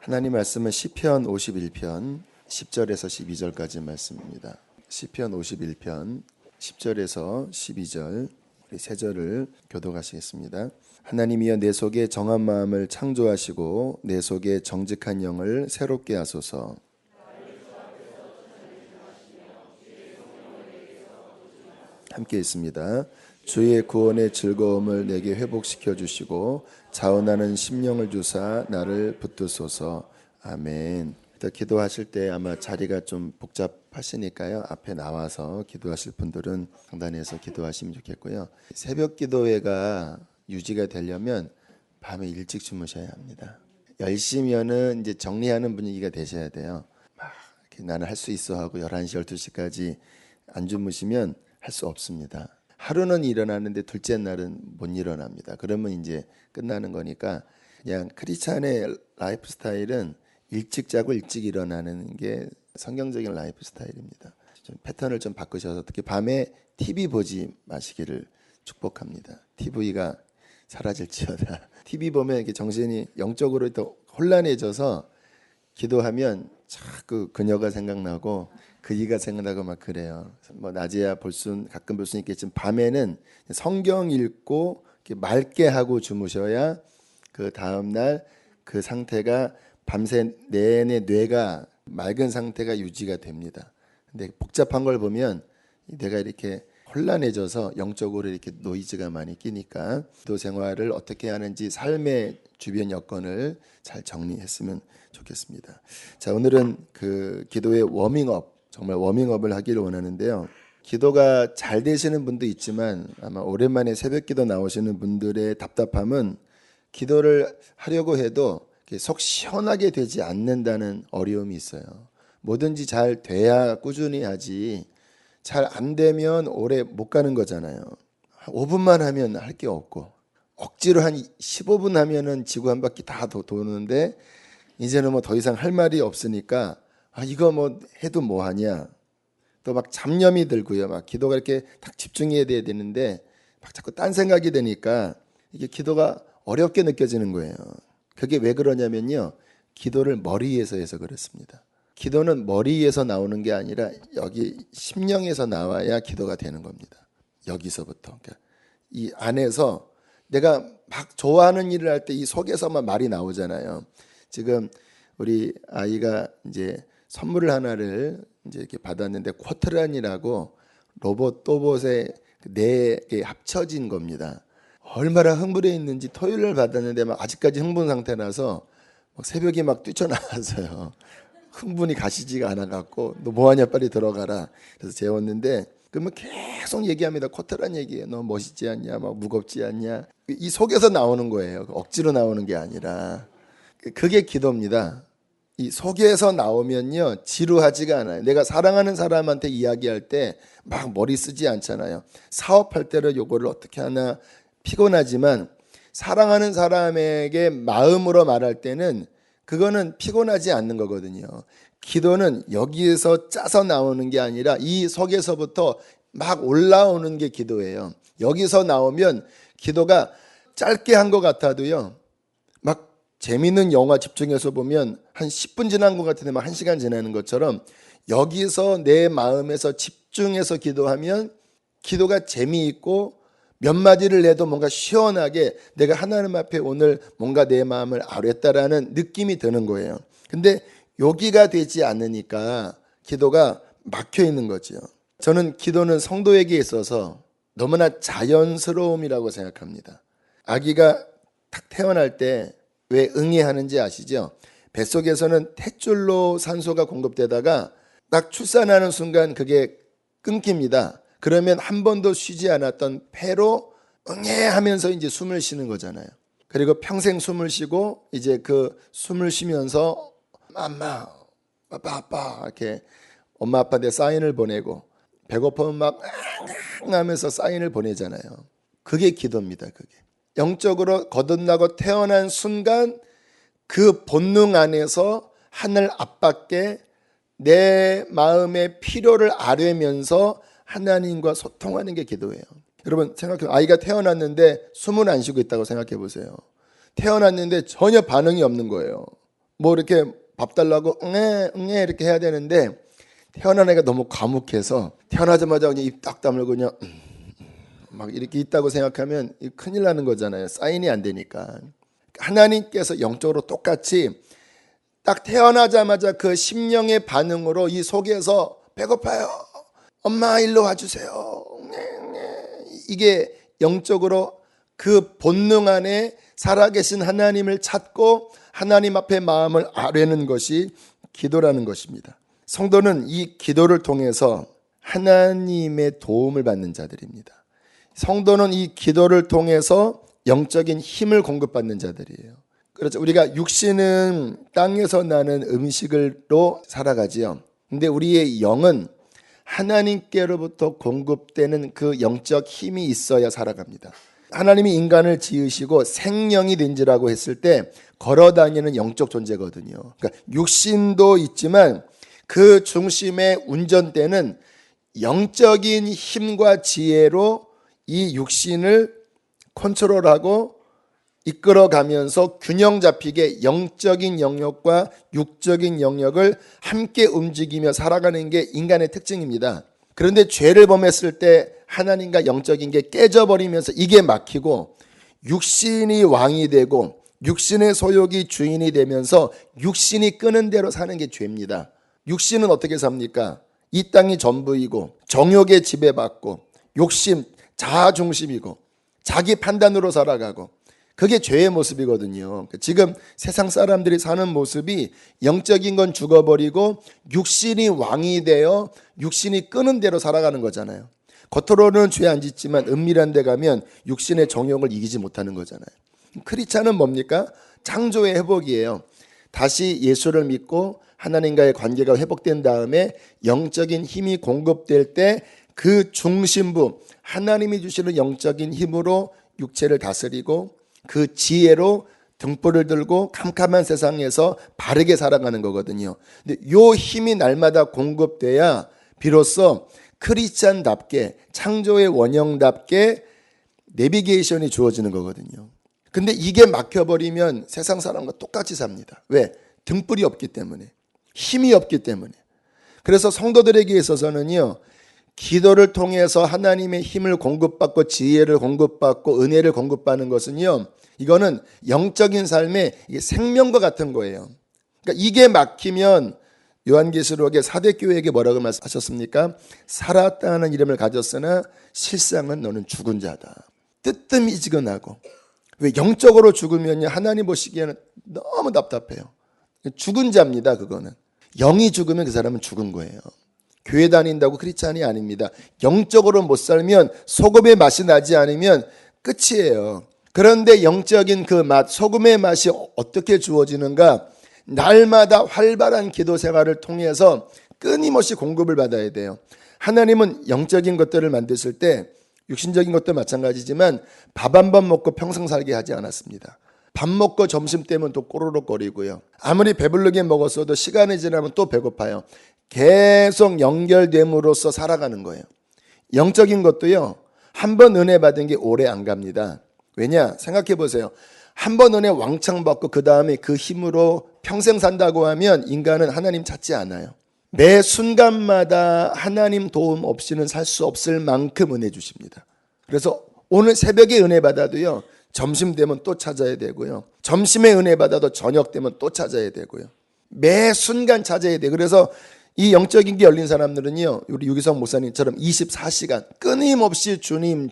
하나님 말씀은 시편 51편 10절에서 12절까지 말씀입니다. 시편 51편 10절에서 12절 우리 세 절을 교독하시겠습니다. 하나님이여 내 속에 정한 마음을 창조하시고 내 속에 정직한 영을 새롭게 하소서. 함께 있습니다. 주의 구원의 즐거움을 내게 회복시켜 주시고 자원하는 심령을 주사 나를 붙드소서. 아멘. 기도하실 때 아마 자리가 좀 복잡하시니까요. 앞에 나와서 기도하실 분들은 강단에서 기도하시면 좋겠고요. 새벽 기도회가 유지가 되려면 밤에 일찍 주무셔야 합니다. 10시면은 이제 정리하는 분위기가 되셔야 돼요. 막 이렇게 나는 할 수 있어 하고 11시, 12시까지 안 주무시면 할 수 없습니다. 하루는 일어나는데 둘째 날은 못 일어납니다. 그러면 이제 끝나는 거니까 그냥 크리스찬의 라이프 스타일은 일찍 자고 일찍 일어나는 게 성경적인 라이프 스타일입니다. 좀 패턴을 좀 바꾸셔서 특히 밤에 TV 보지 마시기를 축복합니다. TV가 사라질지어다. TV 보면 이렇게 정신이 영적으로 더 혼란해져서 기도하면 자꾸 그녀가 생각나고 그이가 생각나고 막 그래요. 뭐 낮에야 가끔 볼 수 있겠지만 밤에는 성경 읽고 맑게 하고 주무셔야 그 다음 날 그 상태가 밤새 내내 뇌가 맑은 상태가 유지가 됩니다. 근데 복잡한 걸 보면 뇌가 이렇게 혼란해져서 영적으로 이렇게 노이즈가 많이 끼니까 기도 생활을 어떻게 하는지 삶의 주변 여건을 잘 정리했으면 좋겠습니다. 자, 오늘은 그 기도의 워밍업, 정말 워밍업을 하기를 원하는데요. 기도가 잘 되시는 분도 있지만 아마 오랜만에 새벽 기도 나오시는 분들의 답답함은 기도를 하려고 해도 속 시원하게 되지 않는다는 어려움이 있어요. 뭐든지 잘 돼야 꾸준히 하지 잘 안 되면 오래 못 가는 거잖아요. 5분만 하면 할 게 없고 억지로 한 15분 하면은 지구 한 바퀴 다 도는데 이제는 뭐 더 이상 할 말이 없으니까 이거 뭐 해도 뭐 하냐. 또 막 잡념이 들고요. 막 기도가 이렇게 딱 집중해야 되는데 막 자꾸 딴 생각이 되니까 이게 기도가 어렵게 느껴지는 거예요. 그게 왜 그러냐면요. 기도를 머리에서 해서 그렇습니다. 기도는 머리에서 나오는 게 아니라 여기 심령에서 나와야 기도가 되는 겁니다. 여기서부터. 그러니까 이 안에서 내가 막 좋아하는 일을 할 때 이 속에서만 말이 나오잖아요. 지금 우리 아이가 이제 선물을 하나를 이제 이렇게 받았는데 쿼트란이라고 로봇의 4개 합쳐진 겁니다. 얼마나 흥분해 있는지 토요일날 받았는데 막 아직까지 흥분 상태라서 막 새벽에 막 뛰쳐나왔어요. 흥분이 가시지가 않아갖고 너 뭐하냐 빨리 들어가라. 그래서 재웠는데 그러면 계속 얘기합니다. 쿼트란 얘기해. 너 멋있지 않냐? 막 무겁지 않냐? 이 속에서 나오는 거예요. 억지로 나오는 게 아니라. 그게 기도입니다. 이 속에서 나오면요 지루하지가 않아요. 내가 사랑하는 사람한테 이야기할 때 막 머리 쓰지 않잖아요. 사업할 때는 요거를 어떻게 하나 피곤하지만 사랑하는 사람에게 마음으로 말할 때는 그거는 피곤하지 않는 거거든요. 기도는 여기에서 짜서 나오는 게 아니라 이 속에서부터 막 올라오는 게 기도예요. 여기서 나오면 기도가 짧게 한 것 같아도요 막 재밌는 영화 집중해서 보면 한 10분 지난 것 같은데 막 1시간 지나는 것처럼 여기서 내 마음에서 집중해서 기도하면 기도가 재미있고 몇 마디를 해도 뭔가 시원하게 내가 하나님 앞에 오늘 뭔가 내 마음을 아뢰었다라는 느낌이 드는 거예요. 근데 여기가 되지 않으니까 기도가 막혀 있는 거죠. 저는 기도는 성도에게 있어서 너무나 자연스러움이라고 생각합니다. 아기가 딱 태어날 때 왜 응애하는지 아시죠? 뱃속에서는 탯줄로 산소가 공급되다가 딱 출산하는 순간 그게 끊깁니다. 그러면 한 번도 쉬지 않았던 폐로 응애하면서 이제 숨을 쉬는 거잖아요. 그리고 평생 숨을 쉬고 이제 그 숨을 쉬면서 엄마, 아빠 이렇게 엄마 아빠한테 사인을 보내고 배고프면 막 하면서 사인을 보내잖아요. 그게 기도입니다. 그게 영적으로 거듭나고 태어난 순간 그 본능 안에서 하늘 아빠께 내 마음의 필요를 아뢰면서 하나님과 소통하는 게 기도예요. 여러분 생각해요. 아이가 태어났는데 숨을 안 쉬고 있다고 생각해 보세요. 태어났는데 전혀 반응이 없는 거예요. 뭐 이렇게 밥 달라고 응애 응애 이렇게 해야 되는데 태어난 애가 너무 과묵해서 태어나자마자 그냥 입 딱 다물고 그냥 막 이렇게 있다고 생각하면 큰일 나는 거잖아요. 사인이 안 되니까. 하나님께서 영적으로 똑같이 딱 태어나자마자 그 심령의 반응으로 이 속에서 배고파요. 엄마 일로 와주세요. 이게 영적으로 그 본능 안에 살아계신 하나님을 찾고 하나님 앞에 마음을 아뢰는 것이 기도라는 것입니다. 성도는 이 기도를 통해서 하나님의 도움을 받는 자들입니다. 성도는 이 기도를 통해서 영적인 힘을 공급받는 자들이에요. 그렇죠. 우리가 육신은 땅에서 나는 음식으로 살아가지요. 근데 우리의 영은 하나님께로부터 공급되는 그 영적 힘이 있어야 살아갑니다. 하나님이 인간을 지으시고 생명이 된지라고 했을 때 걸어다니는 영적 존재거든요. 그러니까 육신도 있지만 그 중심의 운전대는 영적인 힘과 지혜로 이 육신을 컨트롤하고 이끌어가면서 균형 잡히게 영적인 영역과 육적인 영역을 함께 움직이며 살아가는 게 인간의 특징입니다. 그런데 죄를 범했을 때 하나님과 영적인 게 깨져버리면서 이게 막히고 육신이 왕이 되고 육신의 소욕이 주인이 되면서 육신이 끄는 대로 사는 게 죄입니다. 육신은 어떻게 삽니까? 이 땅이 전부이고 정욕에 지배받고 욕심, 자아 중심이고 자기 판단으로 살아가고 그게 죄의 모습이거든요. 지금 세상 사람들이 사는 모습이 영적인 건 죽어버리고 육신이 왕이 되어 육신이 끄는 대로 살아가는 거잖아요. 겉으로는 죄 안 짓지만 은밀한 데 가면 육신의 정욕을 이기지 못하는 거잖아요. 크리스찬은 뭡니까? 창조의 회복이에요. 다시 예수를 믿고 하나님과의 관계가 회복된 다음에 영적인 힘이 공급될 때 그 중심부 하나님이 주시는 영적인 힘으로 육체를 다스리고 그 지혜로 등불을 들고 캄캄한 세상에서 바르게 살아가는 거거든요. 근데 요 힘이 날마다 공급돼야 비로소 크리스찬답게 창조의 원형답게 내비게이션이 주어지는 거거든요. 근데 이게 막혀버리면 세상 사람과 똑같이 삽니다. 왜? 등불이 없기 때문에, 힘이 없기 때문에. 그래서 성도들에게 있어서는요, 기도를 통해서 하나님의 힘을 공급받고 지혜를 공급받고 은혜를 공급받는 것은요, 이거는 영적인 삶의 생명과 같은 거예요. 그러니까 이게 막히면 요한계시록의 사대교회에게 뭐라고 말씀하셨습니까? 살았다는 이름을 가졌으나 실상은 너는 죽은 자다. 뜨뜻미지근하고. 왜? 영적으로 죽으면 하나님 보시기에는 너무 답답해요. 죽은 자입니다. 그거는 영이 죽으면 그 사람은 죽은 거예요. 교회 다닌다고 크리스찬이 아닙니다. 영적으로 못 살면 소금의 맛이 나지 않으면 끝이에요. 그런데 영적인 그 맛, 소금의 맛이 어떻게 주어지는가? 날마다 활발한 기도 생활을 통해서 끊임없이 공급을 받아야 돼요. 하나님은 영적인 것들을 만드실 때 육신적인 것도 마찬가지지만 밥 한 번 먹고 평생 살게 하지 않았습니다. 밥 먹고 점심 때면 또 꼬르륵거리고요. 아무리 배부르게 먹었어도 시간이 지나면 또 배고파요. 계속 연결됨으로써 살아가는 거예요. 영적인 것도요, 한 번 은혜 받은 게 오래 안 갑니다. 왜냐? 생각해 보세요. 한 번 은혜 왕창 받고 그 다음에 그 힘으로 평생 산다고 하면 인간은 하나님 찾지 않아요. 매 순간마다 하나님 도움 없이는 살 수 없을 만큼 은혜 주십니다. 그래서 오늘 새벽에 은혜 받아도요, 점심 되면 또 찾아야 되고요. 점심에 은혜 받아도 저녁 되면 또 찾아야 되고요. 매 순간 찾아야 돼요. 그래서 이 영적인 게 열린 사람들은요, 우리 유기성 목사님처럼 24시간 끊임없이 주님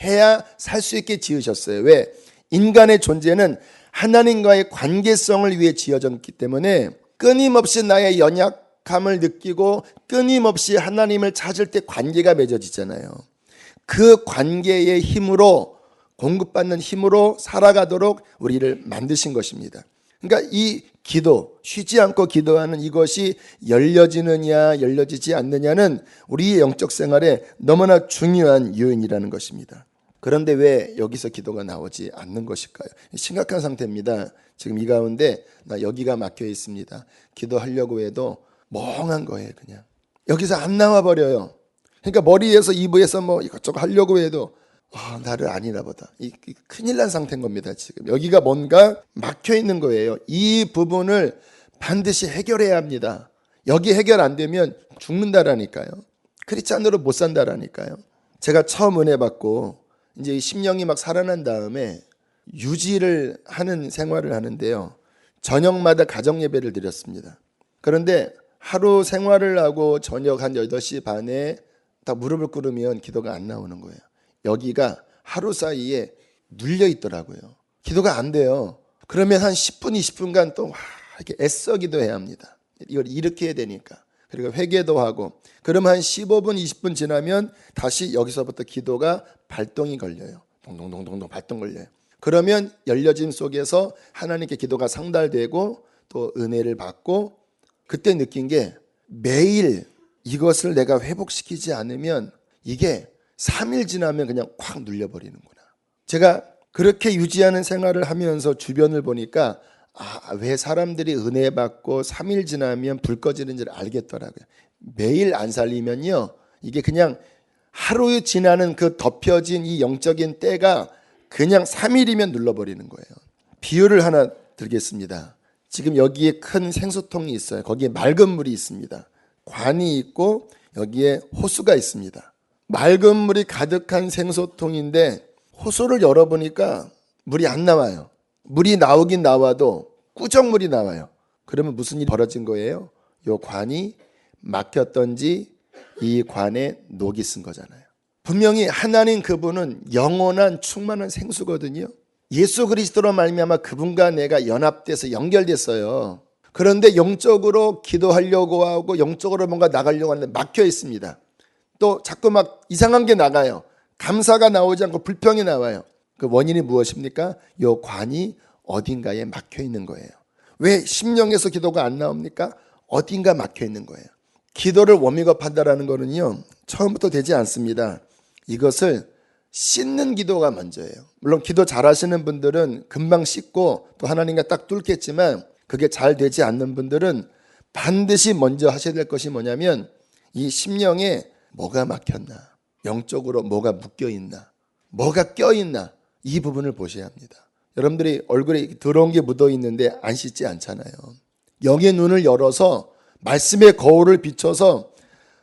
해야 살 수 있게 지으셨어요. 왜? 인간의 존재는 하나님과의 관계성을 위해 지어졌기 때문에 끊임없이 나의 연약함을 느끼고 끊임없이 하나님을 찾을 때 관계가 맺어지잖아요. 그 관계의 힘으로, 공급받는 힘으로 살아가도록 우리를 만드신 것입니다. 그러니까 이 기도, 쉬지 않고 기도하는 이것이 열려지느냐 열려지지 않느냐는 우리의 영적 생활에 너무나 중요한 요인이라는 것입니다. 그런데 왜 여기서 기도가 나오지 않는 것일까요? 심각한 상태입니다. 지금 이 가운데 나 여기가 막혀 있습니다. 기도하려고 해도 멍한 거예요. 그냥 여기서 안 나와 버려요. 그러니까 머리에서 이부에서 뭐 이것저것 하려고 해도 나를 아니나 보다. 이 큰일 난 상태인 겁니다. 지금 여기가 뭔가 막혀 있는 거예요. 이 부분을 반드시 해결해야 합니다. 여기 해결 안 되면 죽는다라니까요. 크리스찬으로 못 산다라니까요. 제가 처음 은혜 받고 이제 이 심령이 막 살아난 다음에 유지를 하는 생활을 하는데요. 저녁마다 가정 예배를 드렸습니다. 그런데 하루 생활을 하고 저녁 한 8시 반에 딱 무릎을 꿇으면 기도가 안 나오는 거예요. 여기가 하루 사이에 눌려 있더라고요. 기도가 안 돼요. 그러면 한 10분, 20분간 또 이렇게 애써 기도해야 합니다. 이걸 이렇게 해야 되니까. 그리고 회개도 하고. 그럼 한 15분, 20분 지나면 다시 여기서부터 기도가 발동이 걸려요. 동동동동동 발동 걸려요. 그러면 열려짐 속에서 하나님께 기도가 상달되고 또 은혜를 받고, 그때 느낀 게 매일 이것을 내가 회복시키지 않으면 이게 3일 지나면 그냥 확 눌려버리는구나. 제가 그렇게 유지하는 생활을 하면서 주변을 보니까 왜 사람들이 은혜 받고 3일 지나면 불 꺼지는지를 알겠더라고요. 매일 안 살리면요, 이게 그냥 하루 지나는 그 덮여진 이 영적인 때가 그냥 3일이면 눌러버리는 거예요. 비유를 하나 드리겠습니다. 지금 여기에 큰 생수통이 있어요. 거기에 맑은 물이 있습니다. 관이 있고 여기에 호수가 있습니다. 맑은 물이 가득한 생수통인데 호수를 열어보니까 물이 안 나와요. 물이 나오긴 나와도 꾸정물이 나와요. 그러면 무슨 일이 벌어진 거예요? 이 관이 막혔던지 이 관에 녹이 쓴 거잖아요. 분명히 하나님 그분은 영원한 충만한 생수거든요. 예수 그리스도로 말미암아 그분과 내가 연합돼서 연결됐어요. 그런데 영적으로 기도하려고 하고 영적으로 뭔가 나가려고 하는데 막혀 있습니다. 또 자꾸 막 이상한 게 나가요. 감사가 나오지 않고 불평이 나와요. 그 원인이 무엇입니까? 이 관이 어딘가에 막혀 있는 거예요. 왜 심령에서 기도가 안 나옵니까? 어딘가 막혀 있는 거예요. 기도를 워밍업한다라는 거는요, 처음부터 되지 않습니다. 이것을 씻는 기도가 먼저예요. 물론 기도 잘하시는 분들은 금방 씻고 또 하나님과 딱 뚫겠지만, 그게 잘 되지 않는 분들은 반드시 먼저 하셔야 될 것이 뭐냐면 이 심령에 뭐가 막혔나, 영적으로 뭐가 묶여있나, 뭐가 껴있나, 이 부분을 보셔야 합니다. 여러분들이 얼굴에 더러운 게 묻어있는데 안 씻지 않잖아요. 영의 눈을 열어서 말씀의 거울을 비춰서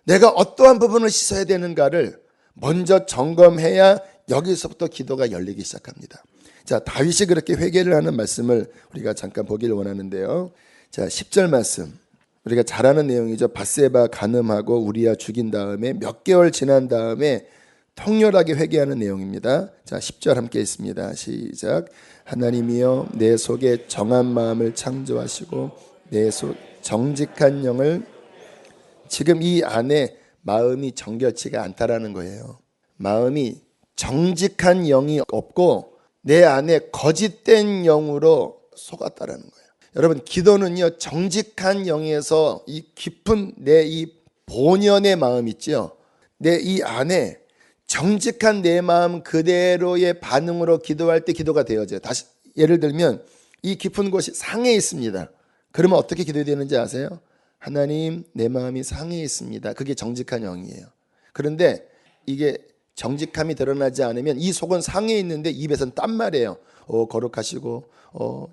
내가 어떠한 부분을 씻어야 되는가를 먼저 점검해야 여기서부터 기도가 열리기 시작합니다. 자, 다윗이 그렇게 회개를 하는 말씀을 우리가 잠깐 보기를 원하는데요. 자, 10절 말씀. 우리가 잘 아는 내용이죠. 밧세바 간음하고 우리아 죽인 다음에 몇 개월 지난 다음에 통렬하게 회개하는 내용입니다. 자, 10절 함께 있습니다. 시작. 하나님이여 내 속에 정한 마음을 창조하시고 내 속 정직한 영을, 지금 이 안에 마음이 정결치가 않다라는 거예요. 마음이 정직한 영이 없고 내 안에 거짓된 영으로 속았다라는 거예요. 여러분, 기도는요, 정직한 영에서 이 깊은 내 이 본연의 마음 있죠. 내 이 안에 정직한 내 마음 그대로의 반응으로 기도할 때 기도가 되어져요. 다시 예를 들면 이 깊은 곳이 상해 있습니다. 그러면 어떻게 기도해야 되는지 아세요? 하나님, 내 마음이 상해 있습니다. 그게 정직한 영이에요. 그런데 이게 정직함이 드러나지 않으면 이 속은 상해 있는데 입에서는 딴 말이에요. 거룩하시고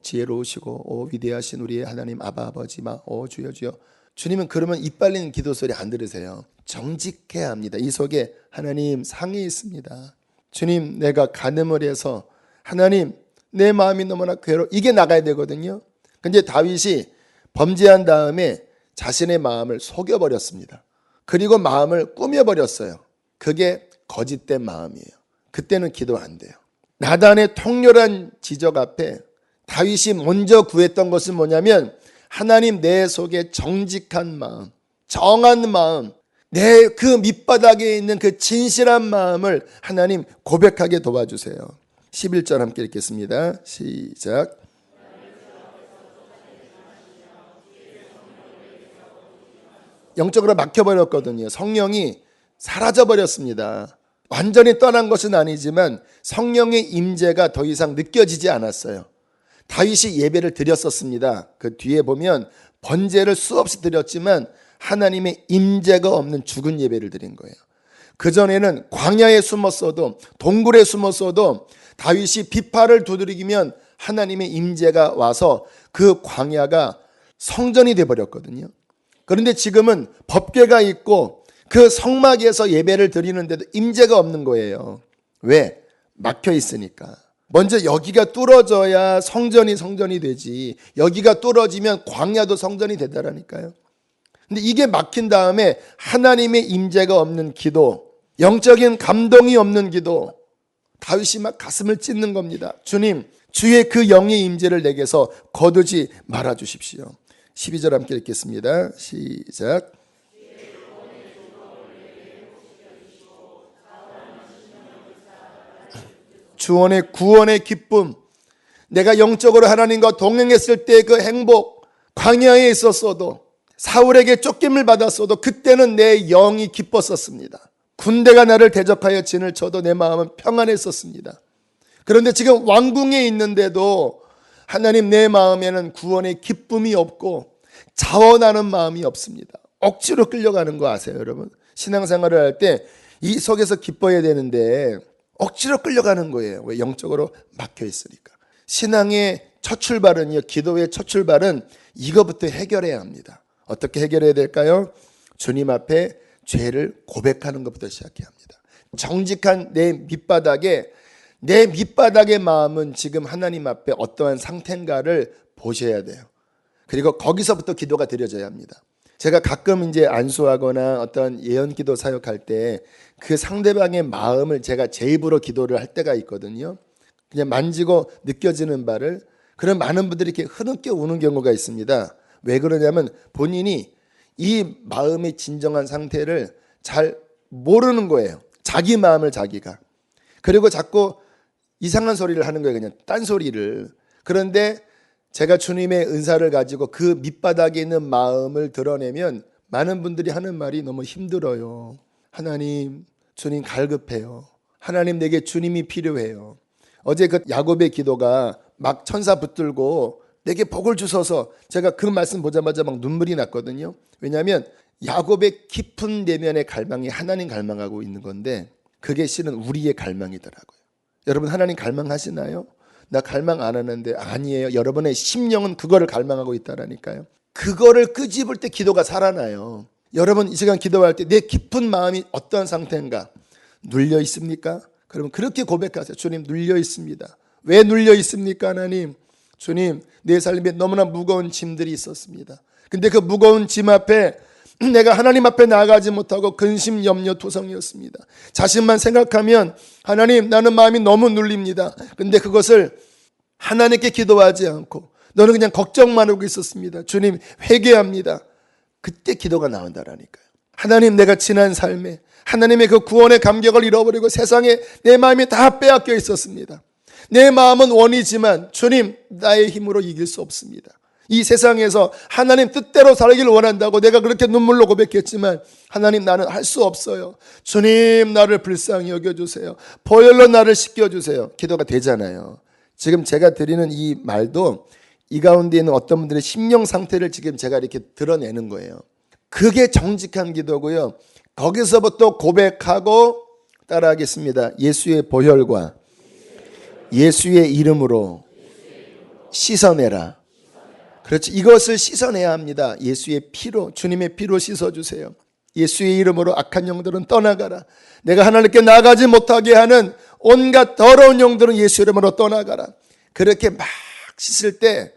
지혜로우시고 위대하신 우리의 하나님 아바 아버지 주여 주여. 주님은 그러면 입 벌리는 기도 소리 안 들으세요. 정직해야 합니다. 이 속에 하나님 상해 있습니다. 주님, 내가 간음을 해서 하나님 내 마음이 너무나 이게 나가야 되거든요. 근데 다윗이 범죄한 다음에 자신의 마음을 속여버렸습니다. 그리고 마음을 꾸며버렸어요. 그게 거짓된 마음이에요. 그때는 기도 안 돼요. 나단의 통렬한 지적 앞에 다윗이 먼저 구했던 것은 뭐냐면 하나님, 내 속에 정직한 마음, 정한 마음, 내 그 밑바닥에 있는 그 진실한 마음을 하나님 고백하게 도와주세요. 11절 함께 읽겠습니다. 시작. 영적으로 막혀버렸거든요. 성령이 사라져버렸습니다. 완전히 떠난 것은 아니지만 성령의 임재가 더 이상 느껴지지 않았어요. 다윗이 예배를 드렸었습니다. 그 뒤에 보면 번제를 수없이 드렸지만 하나님의 임재가 없는 죽은 예배를 드린 거예요. 그전에는 광야에 숨었어도 동굴에 숨었어도 다윗이 비파를 두드리면 하나님의 임재가 와서 그 광야가 성전이 되어버렸거든요. 그런데 지금은 법궤가 있고 그 성막에서 예배를 드리는데도 임재가 없는 거예요. 왜? 막혀 있으니까. 먼저 여기가 뚫어져야 성전이 되지. 여기가 뚫어지면 광야도 성전이 되더라니까요. 근데 이게 막힌 다음에 하나님의 임재가 없는 기도, 영적인 감동이 없는 기도, 다윗이 막 가슴을 찢는 겁니다. 주님, 주의 그 영의 임재를 내게서 거두지 말아 주십시오. 12절 함께 읽겠습니다. 시작. 주원의 구원의 기쁨, 내가 영적으로 하나님과 동행했을 때 그 행복, 광야에 있었어도 사울에게 쫓김을 받았어도 그때는 내 영이 기뻤었습니다. 군대가 나를 대적하여 진을 쳐도 내 마음은 평안했었습니다. 그런데 지금 왕궁에 있는데도 하나님 내 마음에는 구원의 기쁨이 없고 자원하는 마음이 없습니다. 억지로 끌려가는 거 아세요, 여러분? 신앙생활을 할 때 이 속에서 기뻐야 되는데 억지로 끌려가는 거예요. 왜? 영적으로 막혀 있으니까. 신앙의 첫 출발은요, 기도의 첫 출발은 이거부터 해결해야 합니다. 어떻게 해결해야 될까요? 주님 앞에 죄를 고백하는 것부터 시작해야 합니다. 정직한 내 밑바닥의 마음은 지금 하나님 앞에 어떠한 상태인가를 보셔야 돼요. 그리고 거기서부터 기도가 드려져야 합니다. 제가 가끔 이제 안수하거나 어떤 예언기도 사역할 때 그 상대방의 마음을 제가 제 입으로 기도를 할 때가 있거든요. 그냥 만지고 느껴지는 바를. 그런 많은 분들이 이렇게 흐느껴 우는 경우가 있습니다. 왜 그러냐면 본인이 이 마음의 진정한 상태를 잘 모르는 거예요. 자기 마음을 자기가. 그리고 자꾸 이상한 소리를 하는 거예요. 그냥 딴소리를. 그런데 제가 주님의 은사를 가지고 그 밑바닥에 있는 마음을 드러내면 많은 분들이 하는 말이 너무 힘들어요. 하나님, 주님 갈급해요. 하나님, 내게 주님이 필요해요. 어제 그 야곱의 기도가 막 천사 붙들고 내게 복을 주셔서 제가 그 말씀 보자마자 막 눈물이 났거든요. 왜냐하면 야곱의 깊은 내면의 갈망이 하나님 갈망하고 있는 건데 그게 실은 우리의 갈망이더라고요. 여러분, 하나님 갈망하시나요? 나 갈망 안 하는데. 아니에요. 여러분의 심령은 그거를 갈망하고 있다라니까요. 그거를 끄집을 때 기도가 살아나요. 여러분, 이 시간 기도할 때 내 깊은 마음이 어떤 상태인가? 눌려 있습니까? 그러면 그렇게 고백하세요. 주님, 눌려 있습니다. 왜 눌려 있습니까, 하나님? 주님, 내 삶에 너무나 무거운 짐들이 있었습니다. 근데 그 무거운 짐 앞에 내가 하나님 앞에 나아가지 못하고 근심, 염려, 투성이었습니다. 자신만 생각하면 하나님, 나는 마음이 너무 눌립니다. 근데 그것을 하나님께 기도하지 않고 너는 그냥 걱정만 하고 있었습니다. 주님, 회개합니다. 그때 기도가 나온다라니까요. 하나님, 내가 지난 삶에 하나님의 그 구원의 감격을 잃어버리고 세상에 내 마음이 다 빼앗겨 있었습니다. 내 마음은 원이지만 주님, 나의 힘으로 이길 수 없습니다. 이 세상에서 하나님 뜻대로 살기를 원한다고 내가 그렇게 눈물로 고백했지만 하나님, 나는 할 수 없어요. 주님, 나를 불쌍히 여겨주세요. 보혈로 나를 씻겨주세요. 기도가 되잖아요. 지금 제가 드리는 이 말도 이 가운데 있는 어떤 분들의 심령 상태를 지금 제가 이렇게 드러내는 거예요. 그게 정직한 기도고요. 거기서부터 고백하고 따라하겠습니다. 예수의 보혈과 예수의 이름으로 씻어내라. 그렇지. 이것을 씻어내야 합니다. 예수의 피로, 주님의 피로 씻어주세요. 예수의 이름으로 악한 영들은 떠나가라. 내가 하나님께 나아가지 못하게 하는 온갖 더러운 영들은 예수 이름으로 떠나가라. 그렇게 막 씻을 때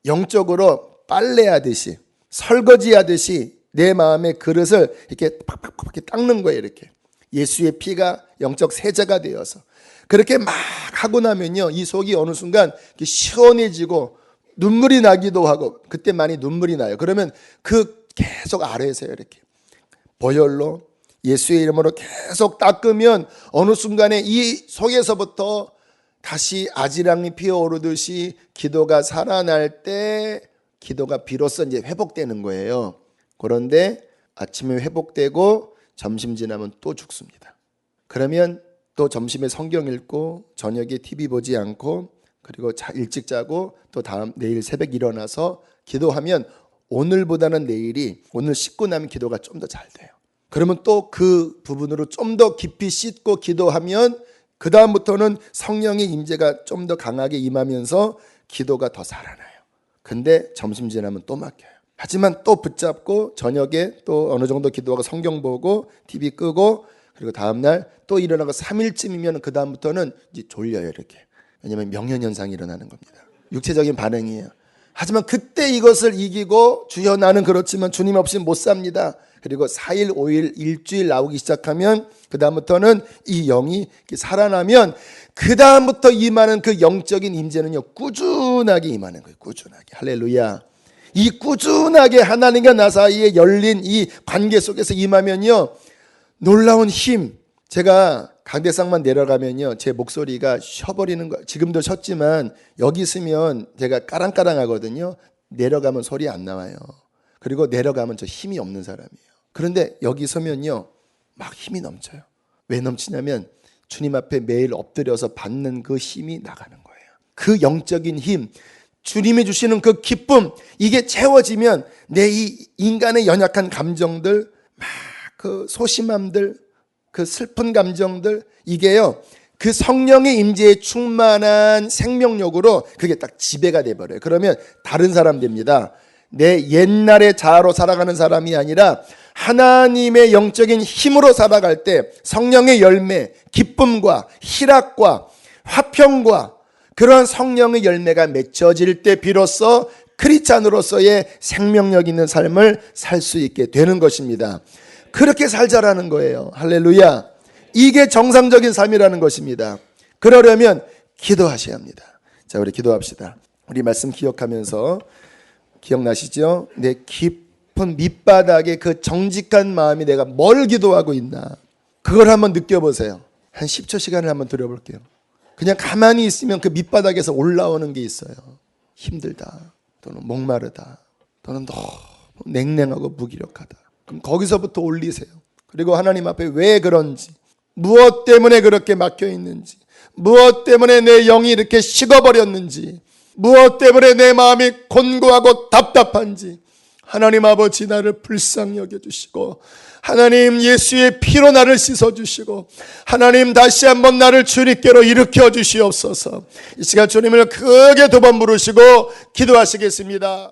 영적으로 빨래하듯이, 설거지하듯이 내 마음의 그릇을 이렇게 팍팍팍 닦는 거예요. 이렇게 예수의 피가 영적 세제가 되어서 그렇게 막 하고 나면요, 이 속이 어느 순간 시원해지고 눈물이 나기도 하고. 그때 많이 눈물이 나요. 그러면 그 계속 아래에서요, 이렇게 보혈로 예수의 이름으로 계속 닦으면 어느 순간에 이 속에서부터 다시 아지랑이 피어오르듯이 기도가 살아날 때 기도가 비로소 이제 회복되는 거예요. 그런데 아침에 회복되고 점심 지나면 또 죽습니다. 그러면 또 점심에 성경 읽고 저녁에 TV 보지 않고 그리고 일찍 자고 또 내일 새벽 일어나서 기도하면 오늘보다는 내일이, 오늘 씻고 나면 기도가 좀 더 잘 돼요. 그러면 또 그 부분으로 좀 더 깊이 씻고 기도하면 그 다음부터는 성령의 임재가 좀 더 강하게 임하면서 기도가 더 살아나요. 근데 점심 지나면 또 막혀요. 하지만 또 붙잡고 저녁에 또 어느 정도 기도하고 성경 보고 TV 끄고 그리고 다음날 또 일어나고 3일쯤이면 그 다음부터는 이제 졸려요 이렇게. 왜냐하면 명현현상이 일어나는 겁니다. 육체적인 반응이에요. 하지만 그때 이것을 이기고 주여 나는 그렇지만 주님 없이 못 삽니다. 그리고 4일, 5일, 일주일 나오기 시작하면 그 다음부터는 이 영이 살아나면 그 다음부터 임하는 그 영적인 임재는요 꾸준하게 임하는 거예요. 꾸준하게. 할렐루야. 이 꾸준하게 하나님과 나 사이에 열린 이 관계 속에서 임하면요 놀라운 힘. 제가 강대상만 내려가면요 제 목소리가 쉬어버리는 거. 지금도 쉬었지만 여기 있으면 제가 까랑까랑하거든요. 내려가면 소리 안 나와요. 그리고 내려가면 저 힘이 없는 사람이에요. 그런데 여기 서면요 막 힘이 넘쳐요. 왜 넘치냐면 주님 앞에 매일 엎드려서 받는 그 힘이 나가는 거예요. 그 영적인 힘, 주님이 주시는 그 기쁨, 이게 채워지면 내 이 인간의 연약한 감정들, 막 그 소심함들, 그 슬픈 감정들, 이게요 그 성령의 임재에 충만한 생명력으로 그게 딱 지배가 돼버려요. 그러면 다른 사람 됩니다. 내 옛날의 자아로 살아가는 사람이 아니라 하나님의 영적인 힘으로 살아갈 때 성령의 열매, 기쁨과 희락과 화평과 그러한 성령의 열매가 맺혀질 때 비로소 크리스찬으로서의 생명력 있는 삶을 살 수 있게 되는 것입니다. 그렇게 살자라는 거예요. 할렐루야. 이게 정상적인 삶이라는 것입니다. 그러려면 기도하셔야 합니다. 자, 우리 기도합시다. 우리 말씀 기억하면서 기억나시죠? 내 깊은 밑바닥에 그 정직한 마음이 내가 뭘 기도하고 있나 그걸 한번 느껴보세요. 한 10초 시간을 한번 들여볼게요. 그냥 가만히 있으면 그 밑바닥에서 올라오는 게 있어요. 힘들다 또는 목마르다 또는 너무 냉랭하고 무기력하다. 그럼 거기서부터 올리세요. 그리고 하나님 앞에 왜 그런지, 무엇 때문에 그렇게 막혀 있는지, 무엇 때문에 내 영이 이렇게 식어버렸는지, 무엇 때문에 내 마음이 곤고하고 답답한지 하나님 아버지 나를 불쌍히 여겨주시고 하나님 예수의 피로 나를 씻어주시고 하나님 다시 한번 나를 주님께로 일으켜 주시옵소서. 이 시간 주님을 크게 두 번 부르시고 기도하시겠습니다.